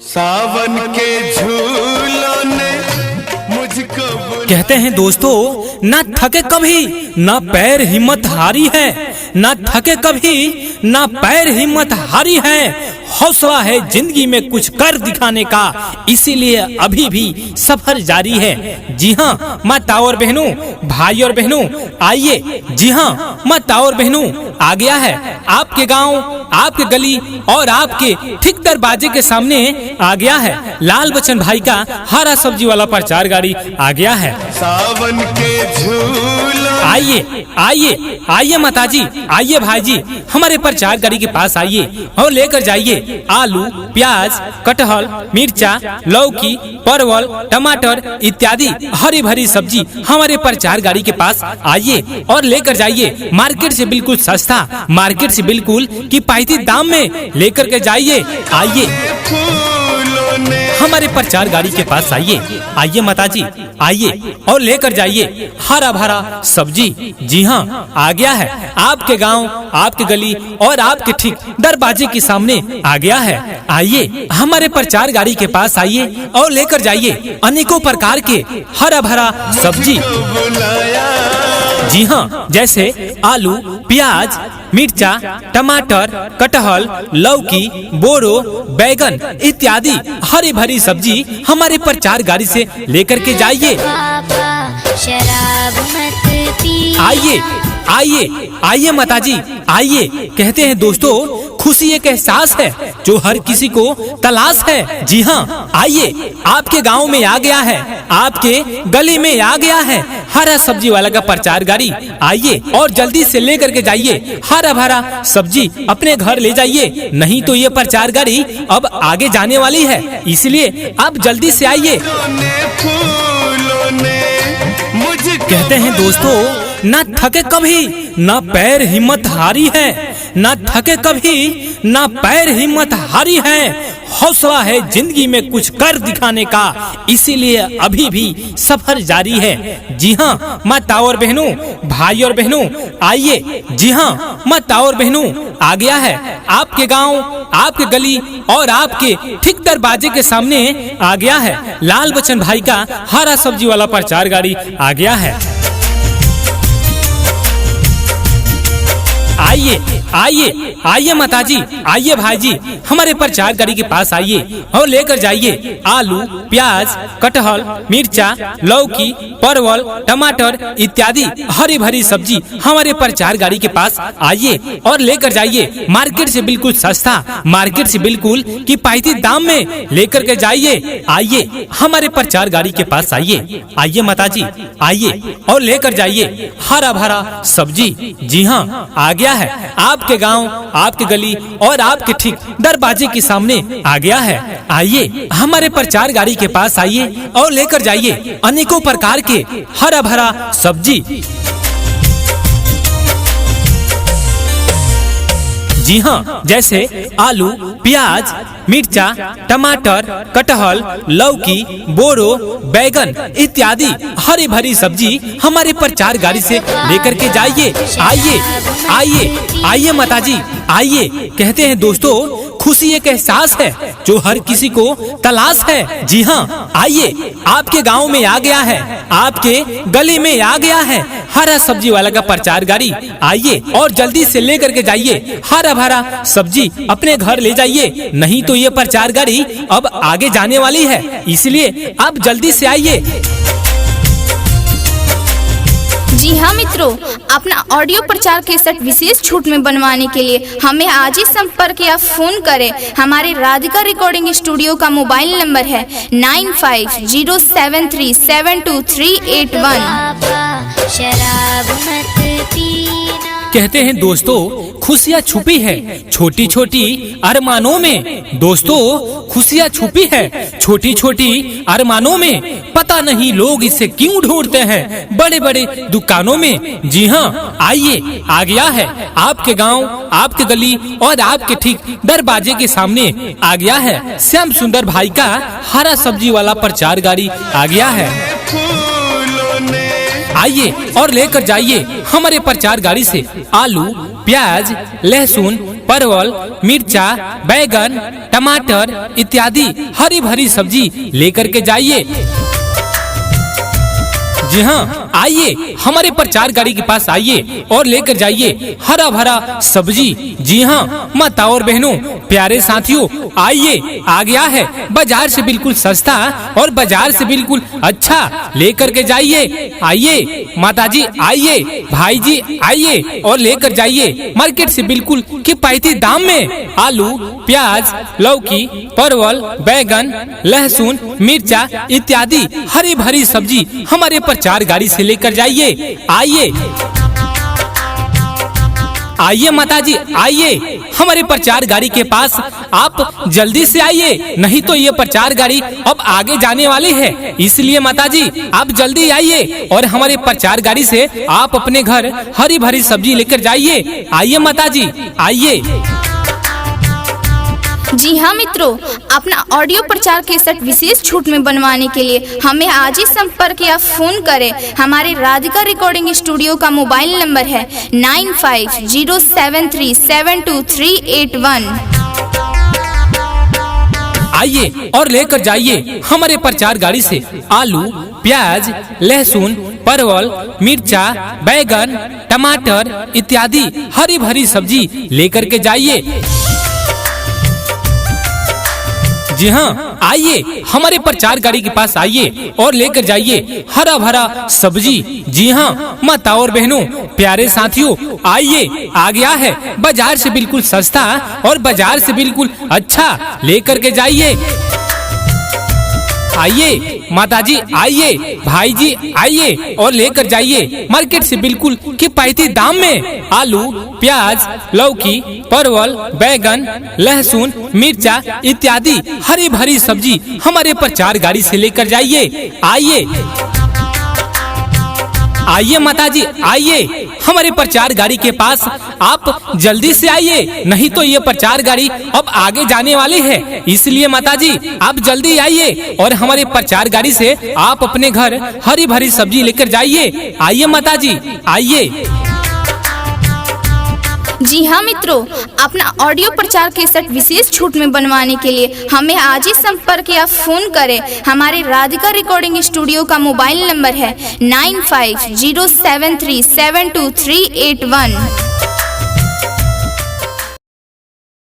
सावन के झूलों ने मुझको कहते हैं दोस्तों, ना थके कभी ना पैर हिम्मत हारी है, ना थके कभी ना पैर हिम्मत हारी है। हौसला है जिंदगी में कुछ कर दिखाने का, इसीलिए अभी भी सफर जारी है। जी हाँ माता और बहनों, भाई और बहनों आइए। जी हाँ माता और बहनों, आ गया है आपके गांव, आपके गली और आपके ठीक दरवाजे के सामने आ गया है लाल बच्चन भाई का हरा सब्जी वाला प्रचार गाड़ी आ गया है। सावन के झूलों आइए आइए आइए माताजी, आइए भाईजी, हमारे प्रचार गाड़ी के पास आइए और लेकर जाइए आलू, प्याज, कटहल, मिर्चा, लौकी, परवल, टमाटर इत्यादि हरी भरी सब्जी हमारे प्रचार गाड़ी के पास आइए और लेकर जाइए। मार्केट से बिल्कुल सस्ता, मार्केट से बिल्कुल किफायती दाम में लेकर के जाइए। आइए फूलों ने हमारे प्रचार गाड़ी के पास आइए, आइए माताजी आइए और लेकर जाइए हरा भरा सब्जी। जी हाँ आ गया है आपके गांव, आपके गली और आपके ठीक दरवाजे के सामने आ गया है। आइए हमारे प्रचार गाड़ी के पास आइए और लेकर जाइए अनेकों प्रकार के हरा भरा सब्जी। बुलाया जी हाँ, जैसे आलू, प्याज, मिर्चा, टमाटर, कटहल, लौकी, बोरो, बैगन इत्यादि हरी भरी सब्जी हमारे प्रचार गाड़ी से लेकर के जाइए। शराब मत पी। आइए आइए आइए माताजी आइए। कहते हैं दोस्तों, खुशी एक एहसास है जो हर किसी को तलाश है। जी हाँ आइए, आपके गांव में आ गया है, आपके गली में आ गया है हरा सब्जी वाला का प्रचार गाड़ी। आइए और जल्दी से लेकर के जाइए हरा भरा सब्जी अपने घर ले जाइए, नहीं तो ये प्रचार गाड़ी अब आगे जाने वाली है, इसलिए आप जल्दी से आइए। फूलों ने मुझको कहते हैं दोस्तों, ना थके कभी ना पैर हिम्मत हारी है, ना थके कभी ना पैर हिम्मत हारी है। हौसला है जिंदगी में कुछ कर दिखाने का, इसीलिए अभी भी सफर जारी है। जी हाँ माता और बहनों, भाई और बहनों आइए। जी हाँ माता और बहनों, आ गया है आपके गांव, आपके गली और आपके ठीक दरवाजे के सामने आ गया है लाल बच्चन भाई का हरा सब्जी वाला प्रचार गाड़ी आ गया है। आइए आइए आइए माताजी, आइए भाईजी, हमारे प्रचार गाड़ी के पास आइए और लेकर जाइए आलू, प्याज, कटहल, मिर्चा, लौकी, परवल, टमाटर इत्यादि हरी भरी सब्जी हमारे प्रचार गाड़ी के पास आइए और लेकर जाइए। मार्केट से बिल्कुल सस्ता, मार्केट से बिल्कुल किफायती दाम में लेकर के जाइए। आइए हमारे प्रचार गाड़ी के पास आइए, आइए माताजी आइए और लेकर जाइए हरा भरा सब्जी। जी हाँ आ गया है आपके गांव, आपके गली और आपके ठीक दरवाजे के सामने आ गया है। आइए हमारे प्रचार गाड़ी के पास आइए और लेकर जाइए अनेकों प्रकार के हरा भरा सब्जी। जी हाँ, जैसे आलू, प्याज, मिर्चा, टमाटर, कटहल, लौकी, बोरो, बैगन इत्यादि हरी भरी सब्जी हमारे प्रचार गाड़ी से लेकर के जाइए। आइए आइए आइए माताजी आइए। कहते हैं दोस्तों, खुशी एक एहसास है जो हर किसी को तलाश है। जी हाँ आइए, आपके गांव में आ गया है, आपके गली में आ गया है हरा सब्जी वाला का प्रचार गाड़ी। आइए और जल्दी से लेकर के जाइए हरा भरा सब्जी अपने घर ले जाइए, नहीं तो ये प्रचार गाड़ी अब आगे जाने वाली है, इसलिए आप जल्दी से आइए। जी हाँ मित्रों, अपना ऑडियो प्रचार केसेट विशेष छूट में बनवाने के लिए हमें आज ही संपर्क या फोन करें। हमारे राधिका रिकॉर्डिंग स्टूडियो का मोबाइल नंबर है 9507372381। शराब मत पीना। कहते हैं दोस्तों, खुशियाँ छुपी है छोटी छोटी अरमानों में। दोस्तों खुशियाँ छुपी है छोटी छोटी अरमानों में, पता नहीं लोग इसे क्यों ढूंढते हैं बड़े बड़े दुकानों में। जी हाँ आइए, आ गया है आपके गांव, आपके गली और आपके ठीक दरवाजे के सामने आ गया है श्याम सुंदर भाई का हरा सब्जी वाला प्रचार गाड़ी आ गया है। फूलों ने आइए और लेकर जाइए हमारे प्रचार गाड़ी से आलू, प्याज, लहसुन, परवल, मिर्चा, बैगन, टमाटर इत्यादि हरी भरी सब्जी लेकर के जाइए। जी हाँ, आइए हमारे प्रचार गाड़ी के पास आइए और लेकर जाइए हरा भरा सब्जी। जी हाँ माता और बहनों, प्यारे साथियों, आइए आ गया है बाजार से बिल्कुल सस्ता और बाजार से बिल्कुल अच्छा लेकर के जाइए। आइए माता जी, आइए भाई जी, आइए और लेकर जाइए मार्केट से बिल्कुल किफायती दाम में आलू, प्याज, लौकी, परवल, बैगन, लहसुन, मिर्चा इत्यादि हरी भरी सब्जी हमारे प्रचार गाड़ी से लेकर जाइए। आइए आइए माता जी, आइए हमारे प्रचार गाड़ी के पास आप जल्दी से आइए, नहीं तो ये प्रचार गाड़ी अब आगे जाने वाली है। इसलिए माता जी आप जल्दी आइए और हमारे प्रचार गाड़ी से आप अपने घर हरी भरी सब्जी लेकर जाइए। आइए माता जी, आइए। जी हाँ मित्रों, अपना ऑडियो प्रचार केसेट विशेष छूट में बनवाने के लिए हमें आज ही संपर्क या फोन करें। हमारे राधिका रिकॉर्डिंग स्टूडियो का मोबाइल नंबर है 9507372381। आइए और लेकर जाइए हमारे प्रचार गाड़ी से आलू, प्याज, लहसुन, परवल, मिर्चा, बैगन, टमाटर इत्यादि हरी भरी सब्जी लेकर के जाइए। जी हाँ, आइए हमारे प्रचार गाड़ी के पास आइए और लेकर जाइए हरा भरा सब्जी। जी हाँ माता और बहनों, प्यारे साथियों, आइए आ गया है बाजार से बिल्कुल सस्ता और बाजार से बिल्कुल अच्छा लेकर के जाइए। आइए माता जी, आइए भाई जी, आइए और लेकर जाइए मार्केट से बिल्कुल किफायती दाम में आलू, प्याज, लौकी, परवल, बैगन, लहसुन, मिर्चा इत्यादि हरी भरी सब्जी हमारे प्रचार गाड़ी से लेकर जाइए। आइए आइए माता जी, आइए हमारे प्रचार गाड़ी के पास आप जल्दी से आइए, नहीं तो ये प्रचार गाड़ी अब आगे जाने वाली है। इसलिए माता जी आप जल्दी आइए और हमारे प्रचार गाड़ी से आप अपने घर हरी भरी सब्जी लेकर जाइए। आइए माता जी, आइए। जी हाँ मित्रों, अपना ऑडियो प्रचार केसेट विशेष छूट में बनवाने के लिए हमें आज ही संपर्क या फोन करें। हमारे राधिका रिकॉर्डिंग स्टूडियो का मोबाइल नंबर है 9507372381।